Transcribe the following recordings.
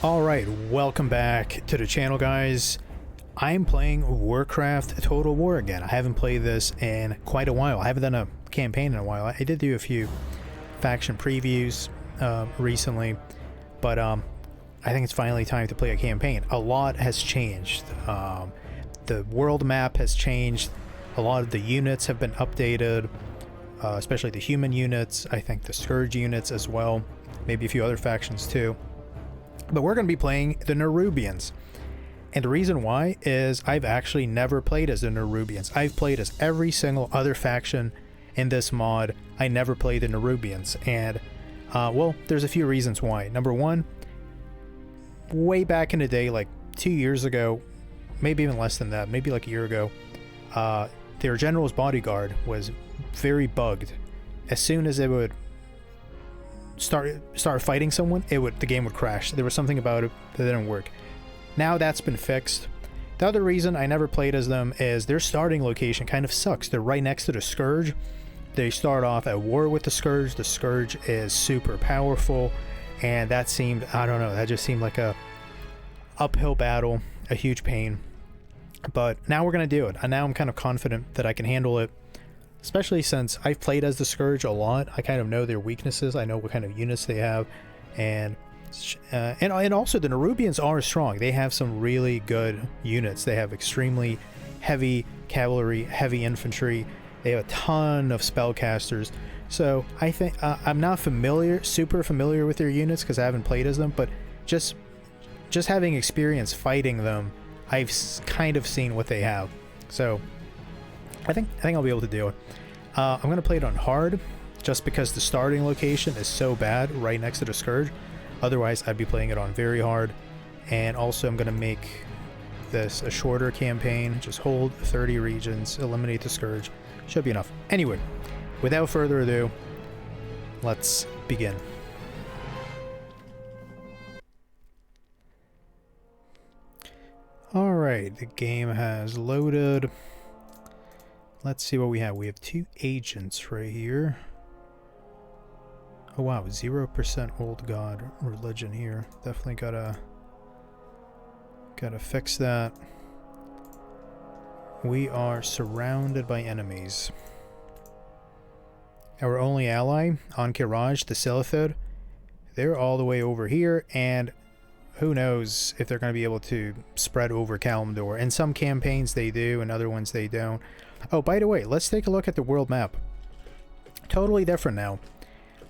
Alright, welcome back to the channel, guys. I'm playing Warcraft Total War again. I haven't played this in quite a while. I haven't done a campaign in a while. I did do a few faction previews recently, but I think it's finally time to play a campaign. A lot has changed. The world map has changed. A lot of the units have been updated, especially the human units. I think the Scourge units as well. Maybe a few other factions too. But we're going to be playing the Nerubians. And the reason why is I've actually never played as the Nerubians. I've played as every single other faction in this mod. I never played the Nerubians. And, well, there's a few reasons why. Number one, way back in the day, like 2 years ago, maybe even less than that, maybe like a year ago, their general's bodyguard was very bugged. As soon as it would start fighting someone, the game would crash. There was something about it that didn't work. Now that's been fixed. The other reason I never played as them is their starting location kind of sucks. They're right next to the Scourge. They start off at war with the Scourge. The Scourge is super powerful, and that seemed, I don't know, that just seemed like a uphill battle, a huge pain. But now we're gonna do it, and now I'm kind of confident that I can handle it. Especially since I've played as the Scourge a lot. I kind of know their weaknesses. I know what kind of units they have. And also the Nerubians are strong. They have some really good units. They have extremely heavy cavalry, heavy infantry. They have a ton of spellcasters. So I think I'm not super familiar with their units because I haven't played as them. But just having experience fighting them, I've kind of seen what they have. So I think I'll be able to do it. I'm going to play it on hard, just because the starting location is so bad right next to the Scourge. Otherwise, I'd be playing it on very hard. And also, I'm going to make this a shorter campaign. Just hold 30 regions, eliminate the Scourge. Should be enough. Anyway, without further ado, let's begin. Alright, the game has loaded. Let's see what we have. We have 2 agents right here. Oh wow, 0% old god religion here. Definitely gotta fix that. We are surrounded by enemies. Our only ally, Ankh-Raj, the Silithid, they're all the way over here, and who knows if they're going to be able to spread over Kalimdor. In some campaigns they do, in other ones they don't. Oh, by the way, let's take a look at the world map. Totally different now.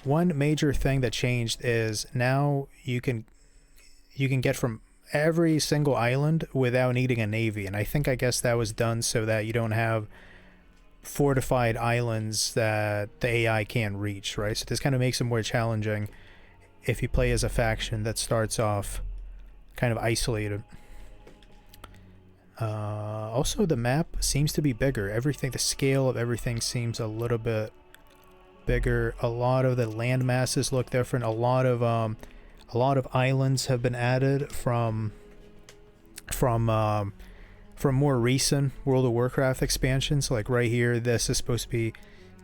One major thing that changed is now you can get from every single island without needing a navy. And I guess that was done so that you don't have fortified islands that the AI can't reach, right? So this kind of makes it more challenging if you play as a faction that starts off kind of isolated. Also, the map seems to be bigger. The scale of everything seems a little bit bigger. A lot of the land masses look different. A lot of islands have been added from more recent World of Warcraft expansions. Like right here, this is supposed to be,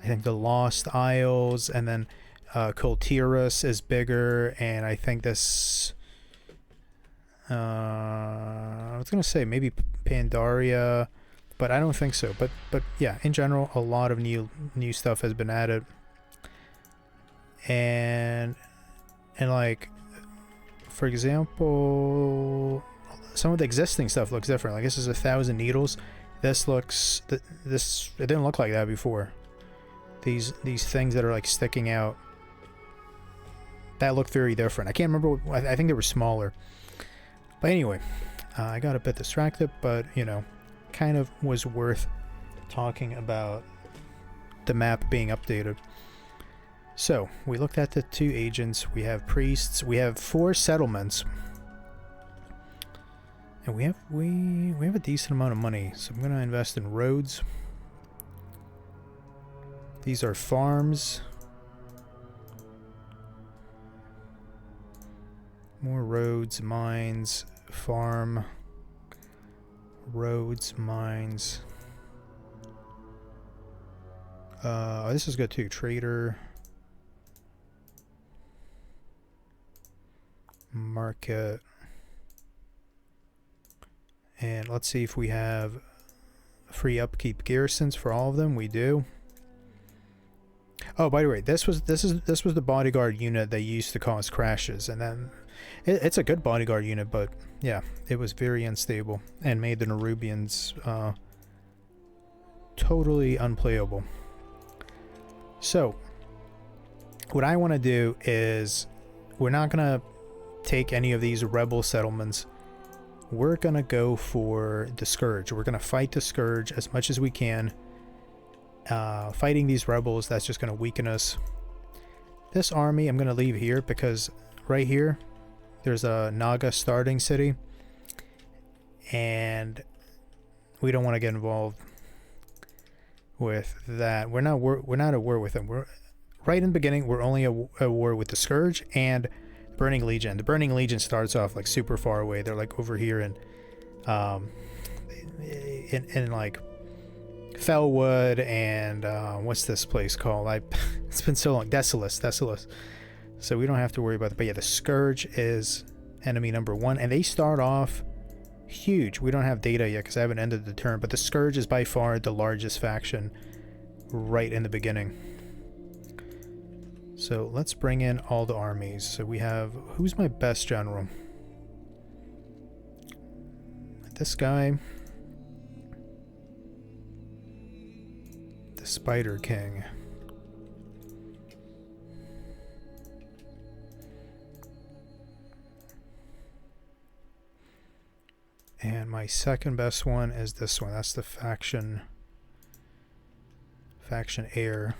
I think, the Lost Isles, and then Kul Tiras is bigger, and I think this. I was gonna say maybe Pandaria, but I don't think so. But yeah, in general, a lot of new stuff has been added, and like, for example, some of the existing stuff looks different. Like this is 1,000 needles. This looks it didn't look like that before. These things that are like sticking out, that looked very different. I can't remember. I think they were smaller. But anyway, I got a bit distracted, but, you know, kind of was worth talking about the map being updated. So, we looked at the 2 agents, we have priests, we have 4 settlements. And we have a decent amount of money, so I'm going to invest in roads. These are farms. More roads, mines, farm, roads, mines. This is good too. Trader, market, And let's see if we have free upkeep garrisons for all of them. We do. Oh, by the way, this was the bodyguard unit they used to cause crashes, and then it's a good bodyguard unit, but yeah, it was very unstable and made the Nerubians totally unplayable. So what I want to do is, we're not gonna take any of these rebel settlements. We're gonna go for the Scourge. We're gonna fight the Scourge as much as we can. Fighting these rebels, that's just gonna weaken us. This army I'm gonna leave here because right here there's a Naga starting city, and we don't want to get involved with that. We're not at war with them. We're right in the beginning. We're only at war with the Scourge and Burning Legion. The Burning Legion starts off like super far away. They're like over here in like Fellwood and what's this place called? It's been so long. Desolus. So we don't have to worry about it. But yeah, the Scourge is enemy number 1, and they start off huge. We don't have data yet because I haven't ended the turn, but the Scourge is by far the largest faction right in the beginning. So let's bring in all the armies. So we have, who's my best general? This guy. The Spider King. And my second best one is this one. That's the faction heir.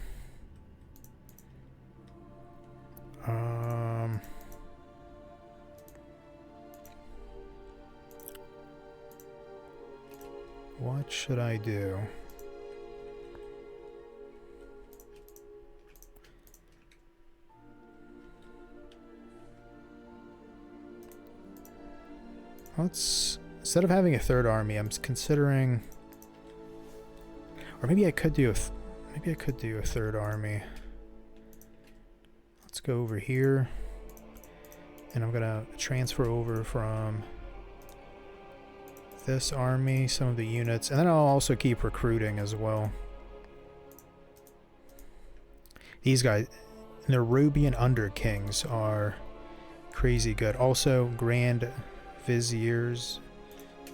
What should I do? Let's, instead of having a third army, I'm considering, or maybe I could do a third army. Let's go over here, and I'm gonna transfer over from this army some of the units, and then I'll also keep recruiting as well. These guys, Nerubian Underkings, are crazy good. Also, Grand Viziers,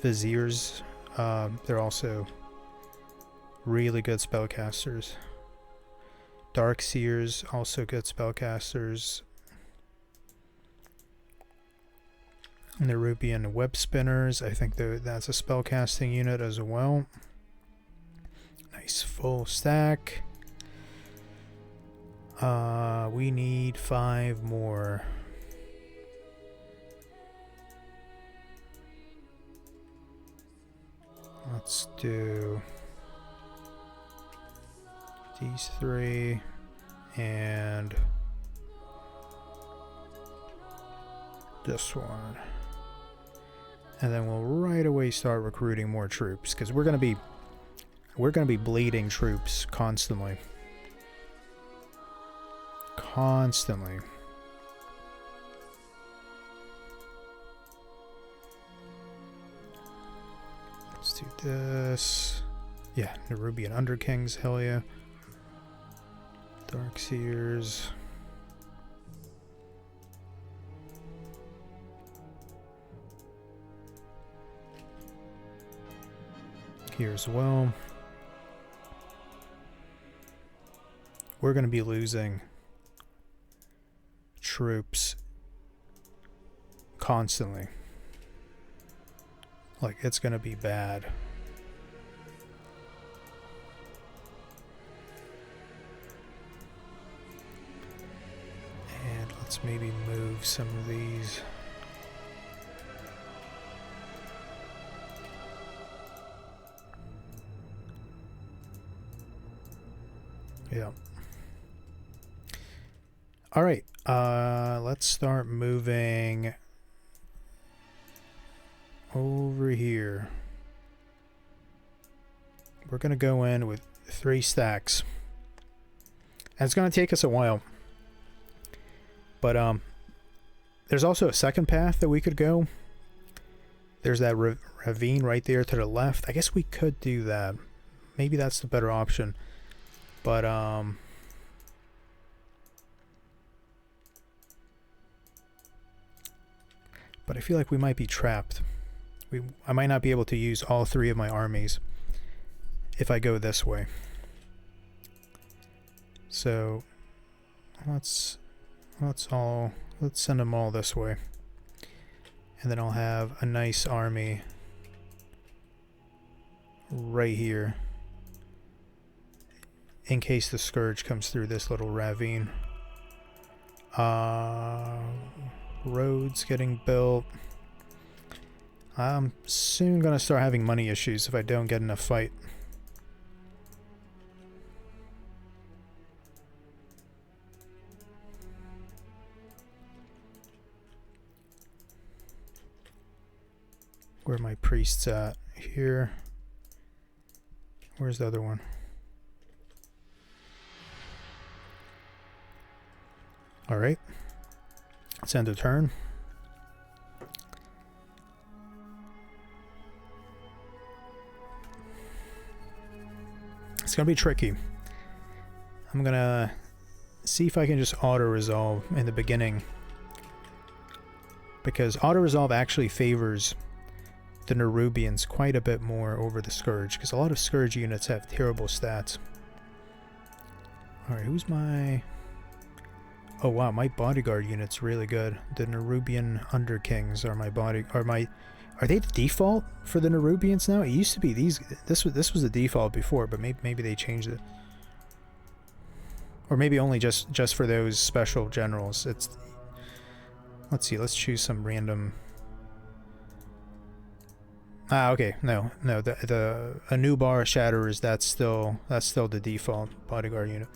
they're also really good spellcasters. Dark Seers, also good spellcasters. Nerubian Web Spinners, I think that's a spellcasting unit as well. Nice full stack. We need 5 more. Let's do these 3 and this one, and then we'll right away start recruiting more troops because we're gonna be bleeding troops constantly. Let's do this. Yeah, Nerubian Underkings, hell yeah. Dark Seers. Here as well. We're going to be losing troops constantly. Like, it's going to be bad. And let's maybe move some of these. Yeah. All right. Let's start moving over here. We're going to go in with 3 stacks. And it's going to take us a while. But there's also a second path that we could go. There's that ravine right there to the left. I guess we could do that. Maybe that's the better option. But I feel like we might be trapped. I might not be able to use all 3 of my armies if I go this way. So let's send them all this way. And then I'll have a nice army right here in case the Scourge comes through this little ravine. Roads getting built. I'm soon gonna start having money issues if I don't get enough fight. Where are my priests at? Here. Where's the other one? Alright. Let's end a turn. It's gonna be tricky. I'm gonna see if I can just auto-resolve in the beginning. Because auto-resolve actually favors the Nerubians quite a bit more over the Scourge, because a lot of Scourge units have terrible stats. Alright, who's my... Oh wow, my bodyguard unit's really good. The Nerubian Underkings are my Are they the default for the Nerubians now? It used to be this was the default before, but maybe they changed it. Or maybe only just for those special generals. Let's see, let's choose some random... Ah, okay, no, the Anubar Shatterers, that's still the default bodyguard unit.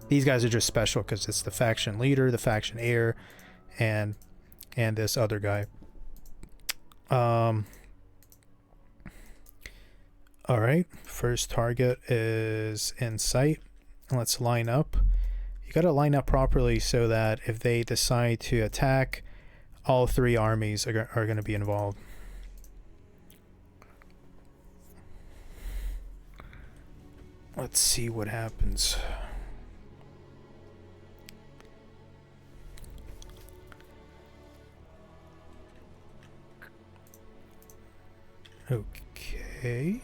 These guys are just special because it's the faction leader, the faction heir, and this other guy. All right, first target is in sight. Let's line up. You got to line up properly so that if they decide to attack, all 3 armies are going to be involved. Let's see what happens. Okay.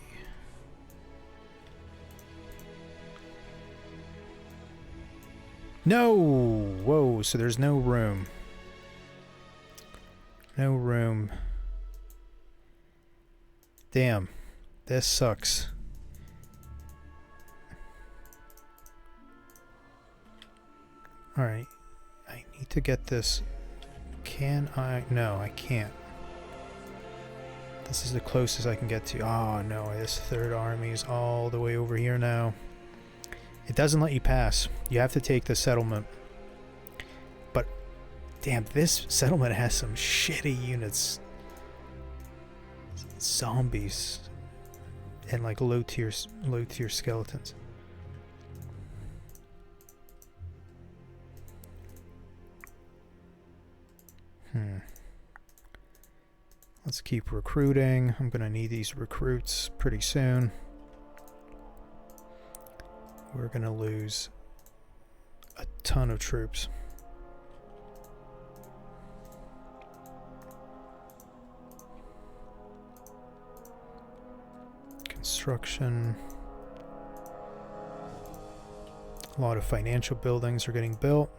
No! Whoa, so there's no room. No room. Damn. This sucks. Alright. I need to get this. Can I? No, I can't. This is the closest I can get to. Oh no, this 3rd army is all the way over here now. It doesn't let you pass. You have to take the settlement. But damn, this settlement has some shitty units. Zombies. And like low tier skeletons. Let's keep recruiting. I'm gonna need these recruits pretty soon. We're gonna lose a ton of troops. Construction. A lot of financial buildings are getting built.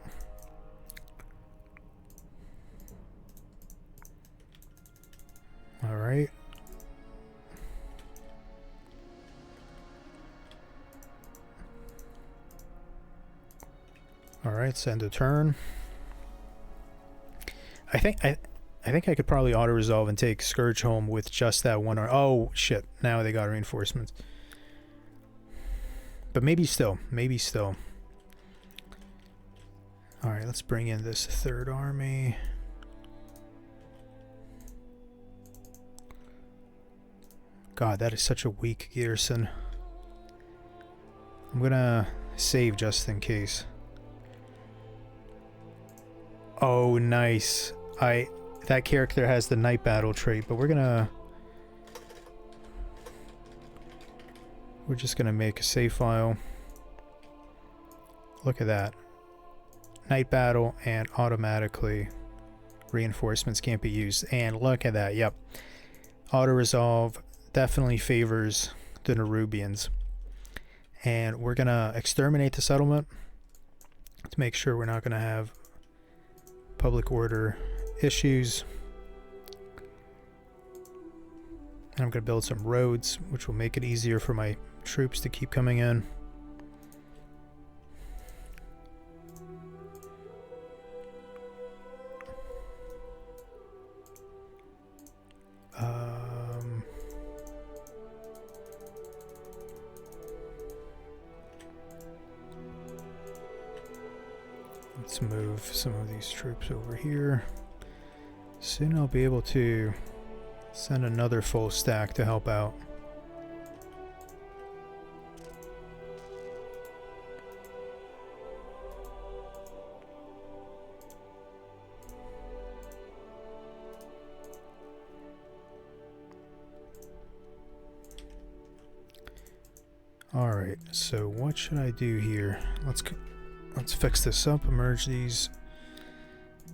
All right. All right, send a turn. I think I could probably auto-resolve and take Scourge home with just that one. Oh shit! Now they got reinforcements. But maybe still. Maybe still. All right, let's bring in this 3rd army. God, that is such a weak garrison. I'm gonna save just in case. Oh, nice. That character has the night battle trait, but we're gonna We're just going to make a save file. Look at that. Night battle and automatically reinforcements can't be used. And look at that. Yep. Auto resolve definitely favors the Nerubians. And we're going to exterminate the settlement to make sure we're not going to have public order issues. And I'm going to build some roads, which will make it easier for my troops to keep coming in. Let's move some of these troops over here. Soon I'll be able to send another full stack to help out. Alright, so what should I do here? Let's fix this up, merge these.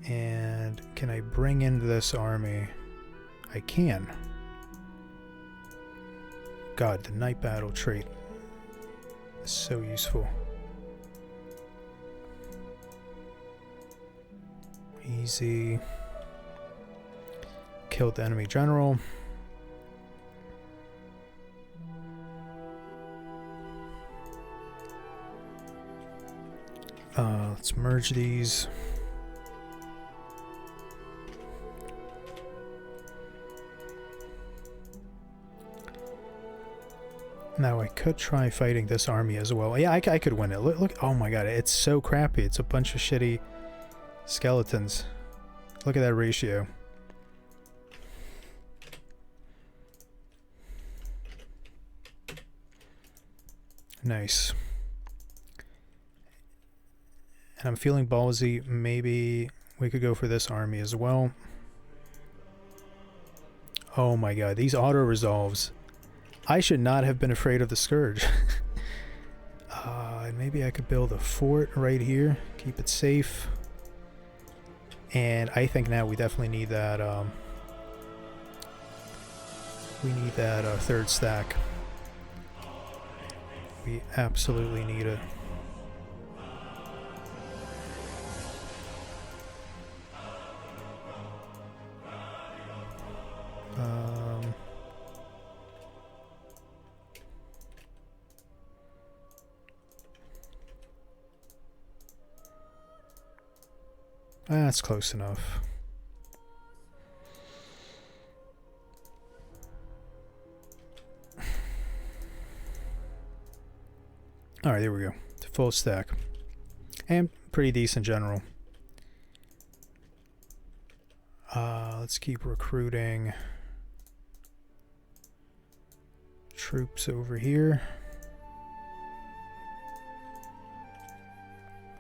And can I bring in this army? I can. God, the night battle trait is so useful. Easy. Killed the enemy general. Let's merge these. Now I could try fighting this army as well. Yeah, I could win it. Look, oh my god, it's so crappy. It's a bunch of shitty skeletons. Look at that ratio. Nice. And I'm feeling ballsy. Maybe we could go for this army as well. Oh my god, these auto resolves. I should not have been afraid of the Scourge. Maybe I could build a fort right here. Keep it safe. And I think now we definitely need that. We need that third stack. We absolutely need it. That's close enough. Alright, there we go. Full stack. And pretty decent general. Let's keep recruiting troops over here.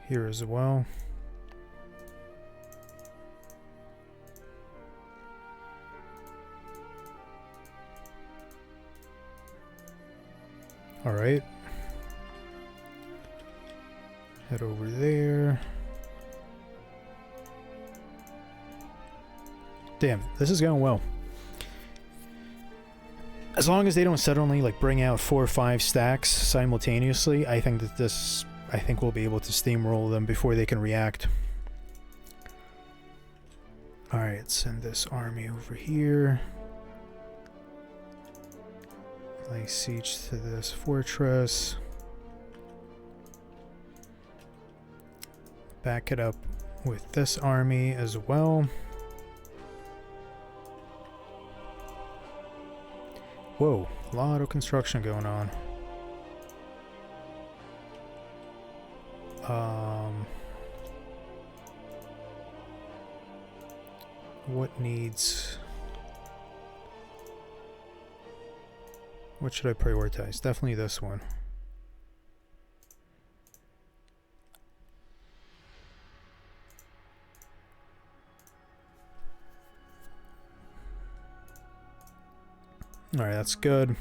Here as well. All right. Head over there. Damn, this is going well. As long as they don't suddenly like bring out 4 or 5 stacks simultaneously, I think that I think we'll be able to steamroll them before they can react. All right, send this army over here. Lay siege to this fortress. Back it up with this army as well. Whoa, a lot of construction going on. What needs... What should I prioritize? Definitely this one. Alright, that's good.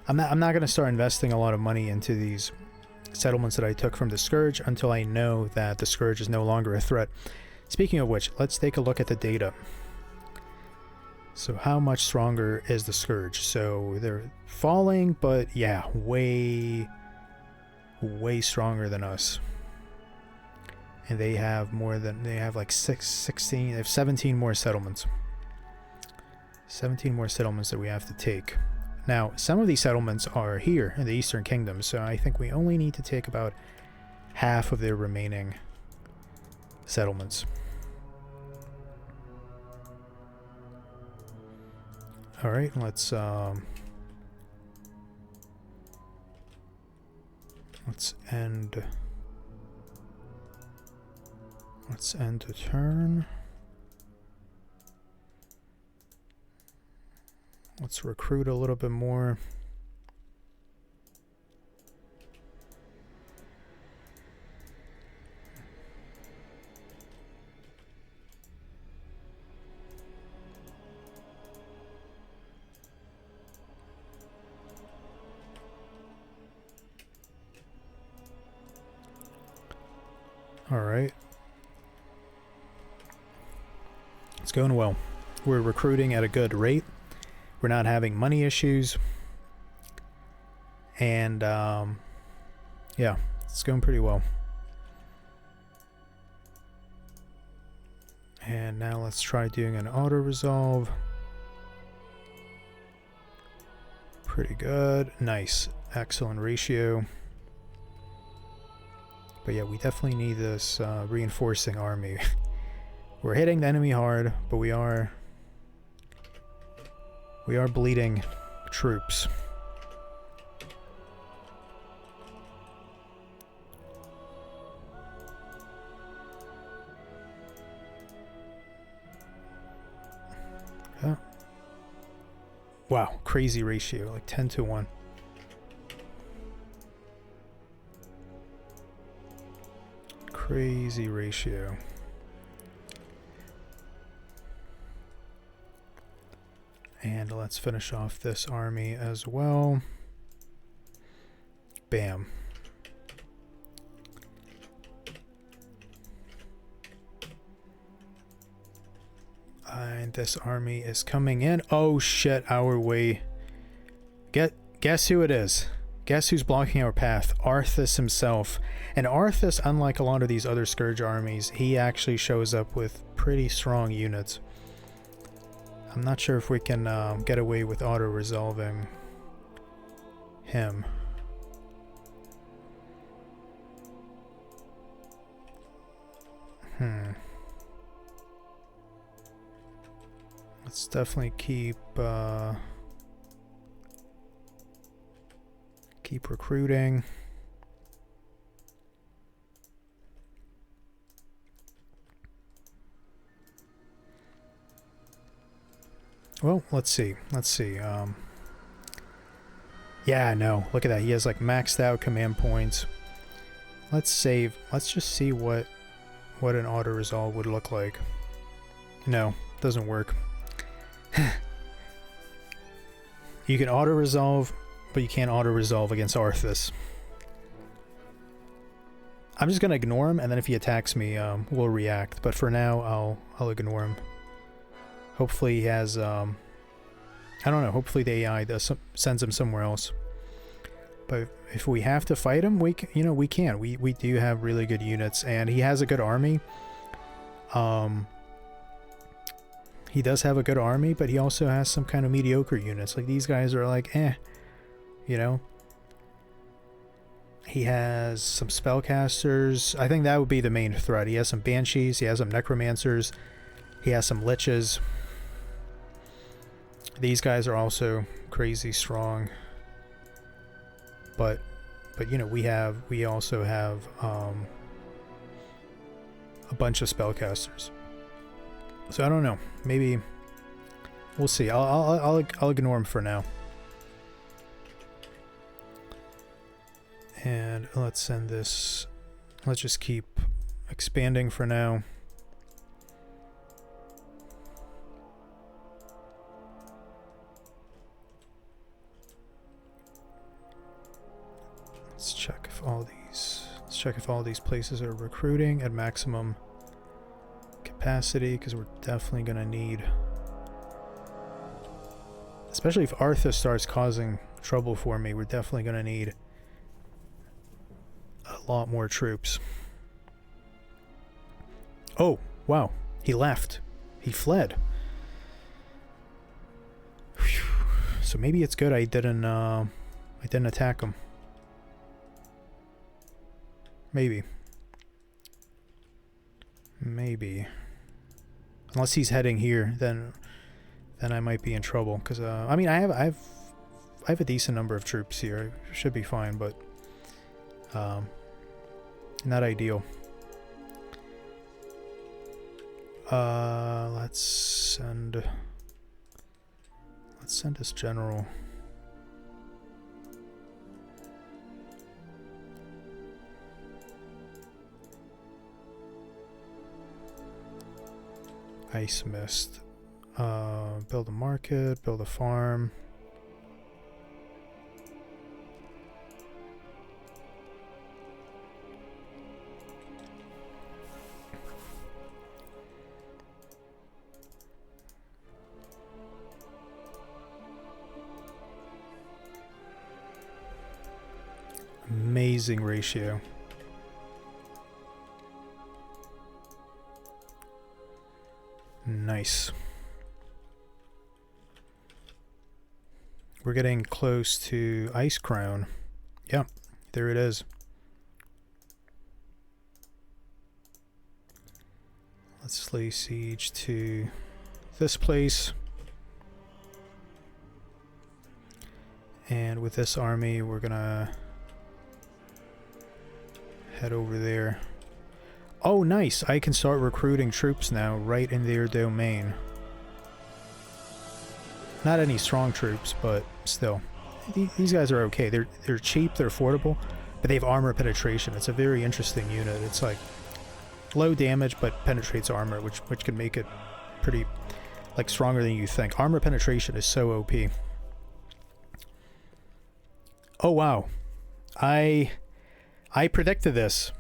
I'm not going to start investing a lot of money into these settlements that I took from the Scourge until I know that the Scourge is no longer a threat. Speaking of which, let's take a look at the data. So how much stronger is the Scourge? So they're falling, but yeah, way stronger than us. And they have like 16, they have 17 more settlements. 17 more settlements that we have to take. Now, some of these settlements are here in the Eastern Kingdom, so I think we only need to take about half of their remaining settlements. Alright, let's end the turn. Let's recruit a little bit more. All right. It's going well. We're recruiting at a good rate. We're not having money issues. And, yeah, it's going pretty well. And now let's try doing an auto-resolve. Pretty good. Nice. Excellent ratio. But yeah, we definitely need this reinforcing army. We're hitting the enemy hard, but we are bleeding troops. Yeah. Wow, crazy ratio, like 10 to 1. Crazy ratio. And let's finish off this army as well. Bam. And this army is coming in. Oh shit, our way. Guess who it is? Guess who's blocking our path? Arthas himself. And Arthas, unlike a lot of these other Scourge armies, he actually shows up with pretty strong units. I'm not sure if we can get away with auto-resolving him. Let's definitely keep recruiting. Well, let's see. Yeah, no. Look at that. He has like maxed out command points. Let's save. Let's just see what an auto resolve would look like. No, doesn't work. You can auto resolve, but you can't auto resolve against Arthas. I'm just gonna ignore him, and then if he attacks me, we'll react. But for now, I'll ignore him. Hopefully he has, I don't know, hopefully the AI sends him somewhere else. But if we have to fight him, we can. We do have really good units, and he has a good army. He does have a good army, but he also has some kind of mediocre units. Like, these guys are like, you know? He has some spellcasters. I think that would be the main threat. He has some banshees, he has some necromancers, he has some liches. These guys are also crazy strong. But you know, we also have a bunch of spellcasters. So I don't know. Maybe we'll see. I'll ignore him for now. And let's send this. Let's just keep expanding for now. Let's check if all these places are recruiting at maximum capacity, because we're definitely gonna need, especially if Arthas starts causing trouble for me, we're definitely gonna need a lot more troops. Oh, wow. He left. He fled. Whew. So maybe it's good I didn't attack him. Maybe. Maybe. Unless he's heading here, then I might be in trouble. Because I mean, I have a decent number of troops here. I should be fine, but not ideal. Let's send this general. Ice Mist. Build a market, build a farm. Amazing ratio. Nice. We're getting close to Ice Crown. Yep, there it is. Let's lay siege to this place. And with this army, we're gonna head over there. Oh, nice. I can start recruiting troops now right in their domain. Not any strong troops, but still. These guys are okay. They're cheap, they're affordable, but they have armor penetration. It's a very interesting unit. It's like low damage, but penetrates armor, which can make it pretty, like, stronger than you think. Armor penetration is so OP. Oh, wow. I predicted this.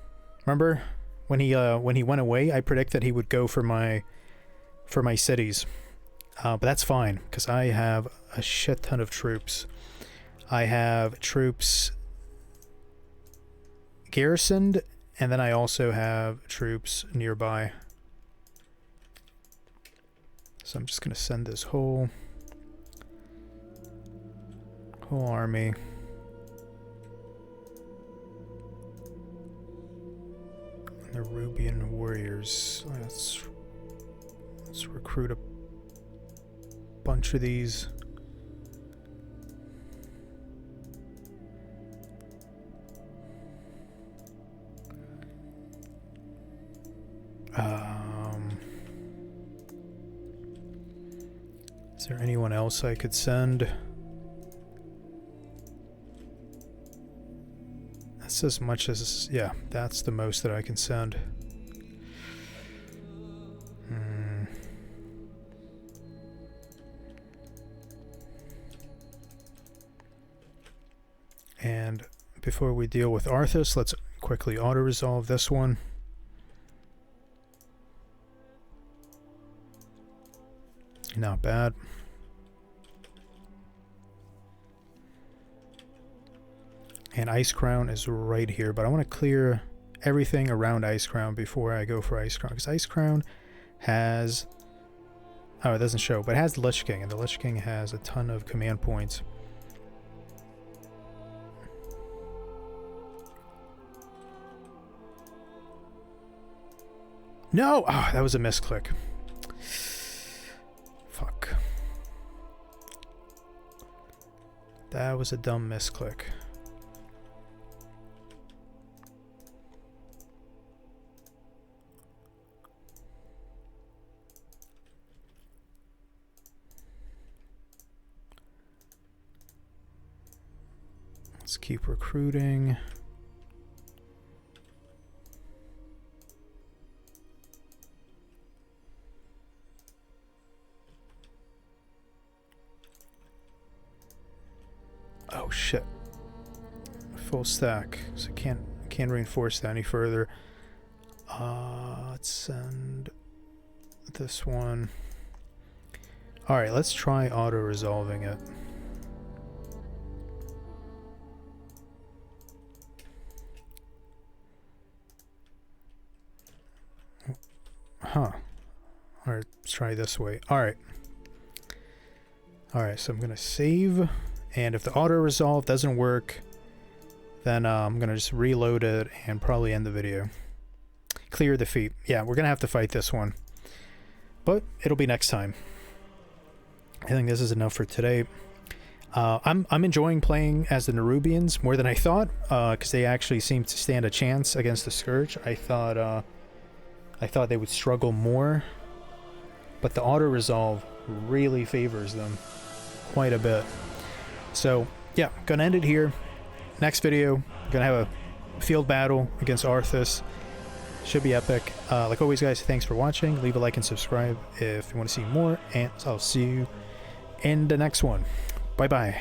Remember? When he went away, I predicted he would go for my cities, but that's fine because I have a shit ton of troops. I have troops garrisoned, and then I also have troops nearby. So I'm just gonna send this whole army. Nerubian warriors. Let's recruit a bunch of these. Is there anyone else I could send? That's as much as, yeah, that's the most that I can send. And before we deal with Arthas, let's quickly auto-resolve this one. Not bad. And Ice Crown is right here, but I want to clear everything around Ice Crown before I go for Ice Crown, because Ice Crown has, oh, it doesn't show, but it has the Lich King, and the Lich King has a ton of command points. No! Oh, that was a misclick. Fuck. That was a dumb misclick. Let's keep recruiting. Oh shit. full stack, so can't reinforce that any further. Let's send this one. All right, let's try auto resolving it. Huh. All right, let's try this way. All right. All right, so I'm gonna save, and if the auto resolve doesn't work, then I'm gonna just reload it and probably end the video. Clear defeat. Yeah, we're gonna have to fight this one, but it'll be next time. I think this is enough for today. I'm enjoying playing as the Nerubians more than I thought, because they actually seem to stand a chance against the Scourge. I thought they would struggle more, but the auto resolve really favors them quite a bit. So yeah, gonna end it here. Next video, gonna have a field battle against Arthas. Should be epic. Like always, guys, thanks for watching. Leave a like and subscribe if you want to see more, and I'll see you in the next one. Bye bye.